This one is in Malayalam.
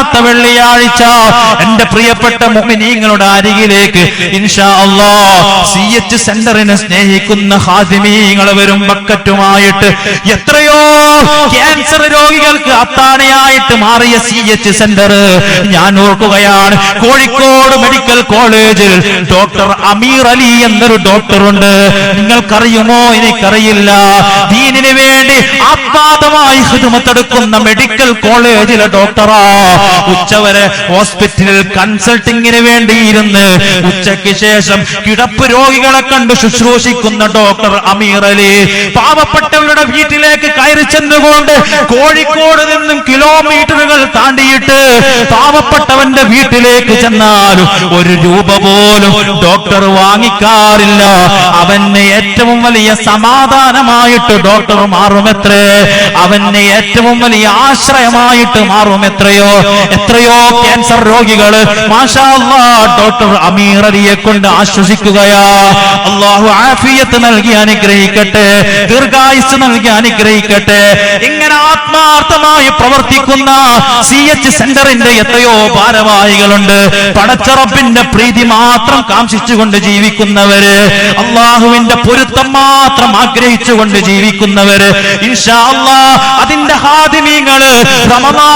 അടുത്ത വെള്ളിയാഴ്ച എന്റെ പ്രിയപ്പെട്ട മുഅ്മിനീങ്ങളുടെ അരികിലേക്ക് ഇൻഷാ അല്ലാഹ് CH സെന്ററിനെ സ്നേഹിക്കുന്ന ഖാദിമീങ്ങൾ വരും ബക്കറ്റുമായിട്ട്. എത്രയോ ക്യാൻസർ രോഗികൾക്ക് അത്താണിയായിട്ട് മാറിയ CH സെന്റർ ഞാൻ ഓർക്കുകയാണ്. കോഴിക്കോട് മെഡിക്കൽ കോളേജിൽ ഡോക്ടർ അമീർ അലി എന്നൊരു ഡോക്ടറുണ്ട്. നിങ്ങൾക്കറിയുമോ? എനിക്കറിയില്ല. ദീനിന് വേണ്ടി ആത്മാർത്ഥമായി ഖിദ്മത്തെടുക്കുന്ന മെഡിക്കൽ കോളേജിലെ ഡോക്ടറാ. ഉച്ചവരെ ഹോസ്പിറ്റലിൽ കൺസൾട്ടിങ്ങിന് വേണ്ടിയിരുന്ന് ഉച്ചയ്ക്ക് ശേഷം കിടപ്പ് രോഗികളെ കണ്ട് ശുശ്രൂഷിക്കുന്ന ഡോക്ടർ അമീർ അലി പാവപ്പെട്ടവരുടെ വീട്ടിലേക്ക് കയറി ചെന്നുകൊണ്ട് കോഴിക്കോട് നിന്നും കിലോമീറ്ററുകൾ താണ്ടിയിട്ട് പാവപ്പെട്ടവന്റെ വീട്ടിലേക്ക് ചെന്നാലും ഒരു രൂപ പോലും ഡോക്ടർ വാങ്ങിക്കാറില്ല. അവന് ഏറ്റവും വലിയ സമാധാനമായിട്ട് ഡോക്ടർ മാറുമെത്രേ. അവന് ഏറ്റവും വലിയ ആശ്രയമായിട്ട് മാറും. എത്രയോ ക്യാൻസർ രോഗികൾ മാഷാ അല്ലാഹ് ഡോക്ടർ അമീർ അലിയെ കൊണ്ട് ആശ്വസിക്കുകയാ. അല്ലാഹു ആഫിയത്ത് നൽകി അനുഗ്രഹിക്കട്ടെ, ദീർഘായുസ് നൽകി അനുഗ്രഹിക്കട്ടെ. ഇങ്ങനെ ആത്മാർത്ഥമായി പ്രവർത്തിക്കുന്ന CH സെന്ററിന്റെ എത്രയോ ഭാരവാഹികളുണ്ട്. പടച്ച റബ്ബിന്റെ പ്രീതി മാത്രം കാംക്ഷിച്ചുകൊണ്ട് ജീവിക്കുന്നവര്, അള്ളാഹുവിന്റെ പൊരുത്തം മാത്രം ആഗ്രഹിച്ചുകൊണ്ട് ജീവിക്കുന്നവര് ഇൻഷാ അല്ലാഹ് അതിന്റെ ഖാദിമീങ്ങള് റമദാൻ